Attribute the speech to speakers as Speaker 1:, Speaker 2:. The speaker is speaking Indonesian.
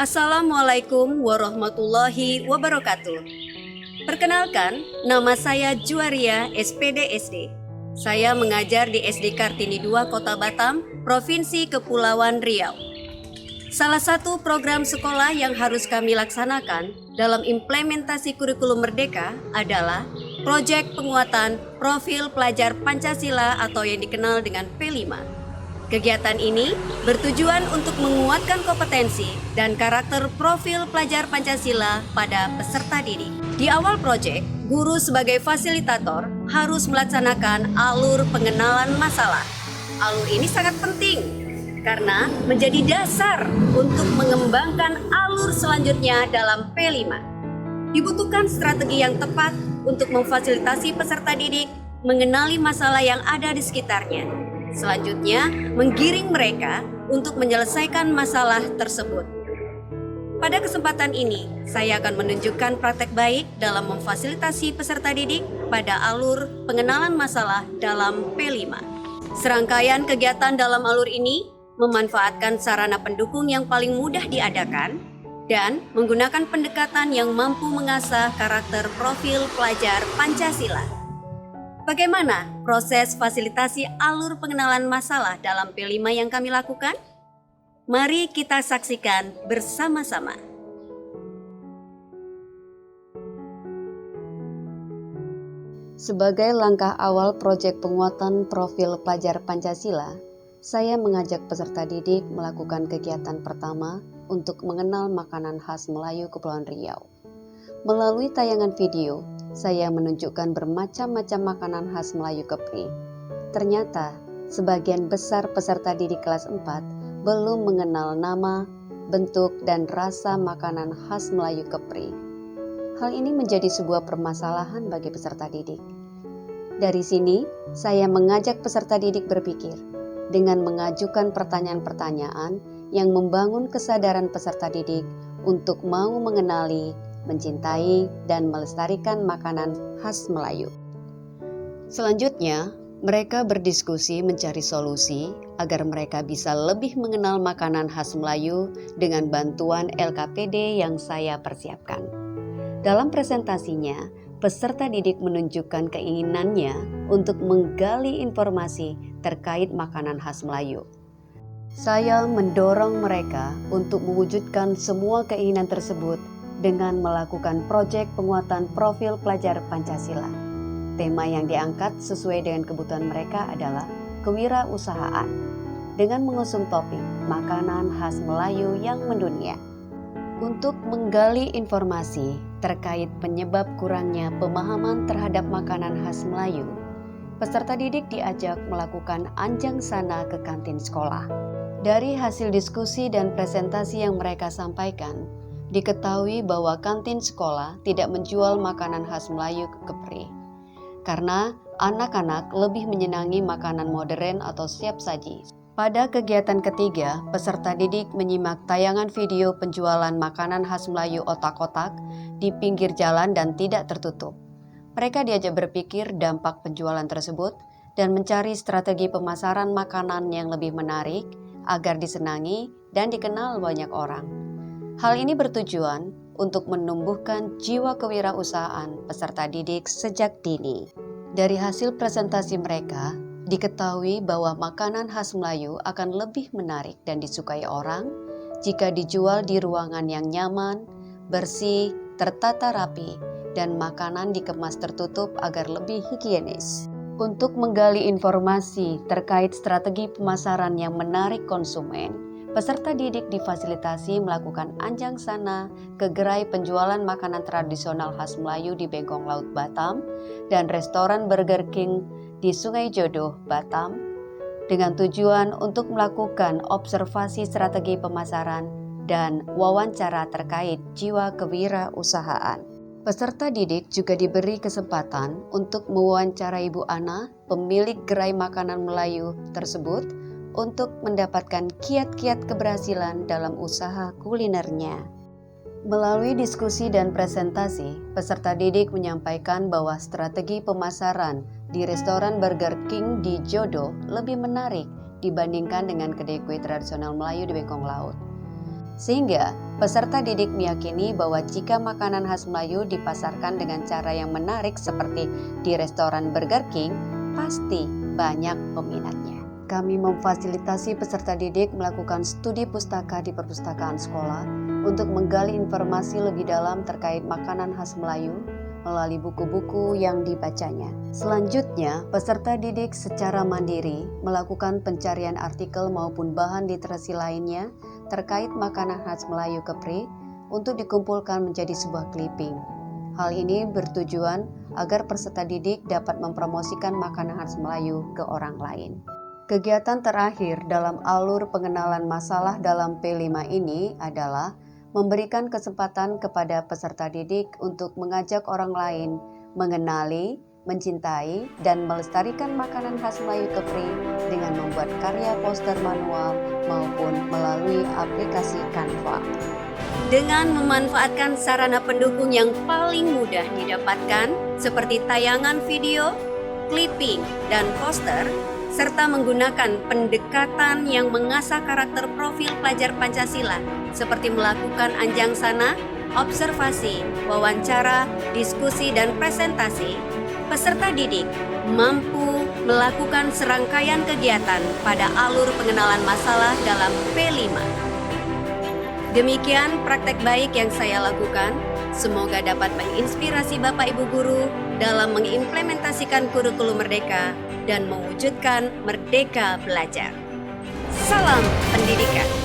Speaker 1: Assalamualaikum warahmatullahi wabarakatuh. Perkenalkan, nama saya Juwaria SPD SD. Saya mengajar di SD Kartini 2 Kota Batam, Provinsi Kepulauan Riau. Salah satu program sekolah yang harus kami laksanakan dalam implementasi kurikulum Merdeka adalah proyek penguatan profil pelajar Pancasila atau yang dikenal dengan P5. Kegiatan ini bertujuan untuk menguatkan kompetensi dan karakter profil pelajar Pancasila pada peserta didik. Di awal proyek, guru sebagai fasilitator harus melaksanakan alur pengenalan masalah. Alur ini sangat penting karena menjadi dasar untuk mengembangkan alur selanjutnya dalam P5. Dibutuhkan strategi yang tepat untuk memfasilitasi peserta didik mengenali masalah yang ada di sekitarnya. Selanjutnya, menggiring mereka untuk menyelesaikan masalah tersebut. Pada kesempatan ini, saya akan menunjukkan praktek baik dalam memfasilitasi peserta didik pada alur pengenalan masalah dalam P5. Serangkaian kegiatan dalam alur ini memanfaatkan sarana pendukung yang paling mudah diadakan dan menggunakan pendekatan yang mampu mengasah karakter profil pelajar Pancasila. Bagaimana proses fasilitasi alur pengenalan masalah dalam P5 yang kami lakukan? Mari kita saksikan bersama-sama. Sebagai langkah awal proyek penguatan profil pelajar Pancasila, saya mengajak peserta didik melakukan kegiatan pertama untuk mengenal makanan khas Melayu Kepulauan Riau. Melalui tayangan video, saya menunjukkan bermacam-macam makanan khas Melayu Kepri. Ternyata, sebagian besar peserta didik kelas 4 belum mengenal nama, bentuk, dan rasa makanan khas Melayu Kepri. Hal ini menjadi sebuah permasalahan bagi peserta didik. Dari sini, saya mengajak peserta didik berpikir dengan mengajukan pertanyaan-pertanyaan yang membangun kesadaran peserta didik untuk mau mengenali, mencintai, dan melestarikan makanan khas Melayu. Selanjutnya, mereka berdiskusi mencari solusi agar mereka bisa lebih mengenal makanan khas Melayu dengan bantuan LKPD yang saya persiapkan. Dalam presentasinya, peserta didik menunjukkan keinginannya untuk menggali informasi terkait makanan khas Melayu. Saya mendorong mereka untuk mewujudkan semua keinginan tersebut dengan melakukan proyek penguatan profil pelajar Pancasila. Tema yang diangkat sesuai dengan kebutuhan mereka adalah kewirausahaan dengan mengusung topik makanan khas Melayu yang mendunia. Untuk menggali informasi terkait penyebab kurangnya pemahaman terhadap makanan khas Melayu, peserta didik diajak melakukan anjang sana ke kantin sekolah. Dari hasil diskusi dan presentasi yang mereka sampaikan, diketahui bahwa kantin sekolah tidak menjual makanan khas Melayu Kepri, karena anak-anak lebih menyenangi makanan modern atau siap saji. Pada kegiatan ketiga, peserta didik menyimak tayangan video penjualan makanan khas Melayu otak-otak di pinggir jalan dan tidak tertutup. Mereka diajak berpikir dampak penjualan tersebut dan mencari strategi pemasaran makanan yang lebih menarik agar disenangi dan dikenal banyak orang. Hal ini bertujuan untuk menumbuhkan jiwa kewirausahaan peserta didik sejak dini. Dari hasil presentasi mereka, diketahui bahwa makanan khas Melayu akan lebih menarik dan disukai orang jika dijual di ruangan yang nyaman, bersih, tertata rapi, dan makanan dikemas tertutup agar lebih higienis. Untuk menggali informasi terkait strategi pemasaran yang menarik konsumen, peserta didik difasilitasi melakukan anjang sana ke gerai penjualan makanan tradisional khas Melayu di Bengkong Laut Batam dan restoran Burger King di Sungai Jodoh, Batam, dengan tujuan untuk melakukan observasi strategi pemasaran dan wawancara terkait jiwa kewirausahaan. Peserta didik juga diberi kesempatan untuk mewawancarai Ibu Ana, pemilik gerai makanan Melayu tersebut, untuk mendapatkan kiat-kiat keberhasilan dalam usaha kulinernya. Melalui diskusi dan presentasi, peserta didik menyampaikan bahwa strategi pemasaran di restoran Burger King di Jodoh lebih menarik dibandingkan dengan kedai kue tradisional Melayu di Bengkong Laut. Sehingga peserta didik meyakini bahwa jika makanan khas Melayu dipasarkan dengan cara yang menarik seperti di restoran Burger King, pasti banyak peminatnya. Kami memfasilitasi peserta didik melakukan studi pustaka di perpustakaan sekolah untuk menggali informasi lebih dalam terkait makanan khas Melayu melalui buku-buku yang dibacanya. Selanjutnya, peserta didik secara mandiri melakukan pencarian artikel maupun bahan literasi lainnya terkait makanan khas Melayu Kepri untuk dikumpulkan menjadi sebuah clipping. Hal ini bertujuan agar peserta didik dapat mempromosikan makanan khas Melayu ke orang lain. Kegiatan terakhir dalam alur pengenalan masalah dalam P5 ini adalah memberikan kesempatan kepada peserta didik untuk mengajak orang lain mengenali, mencintai, dan melestarikan makanan khas Melayu Kepri dengan membuat karya poster manual maupun melalui aplikasi Canva. Dengan memanfaatkan sarana pendukung yang paling mudah didapatkan seperti tayangan video, clipping, dan poster, serta menggunakan pendekatan yang mengasah karakter profil pelajar Pancasila seperti melakukan anjang sana, observasi, wawancara, diskusi, dan presentasi, peserta didik mampu melakukan serangkaian kegiatan pada alur pengenalan masalah dalam P5. Demikian praktek baik yang saya lakukan, semoga dapat menginspirasi Bapak Ibu Guru dalam mengimplementasikan kurikulum Merdeka dan mewujudkan Merdeka Belajar. Salam pendidikan.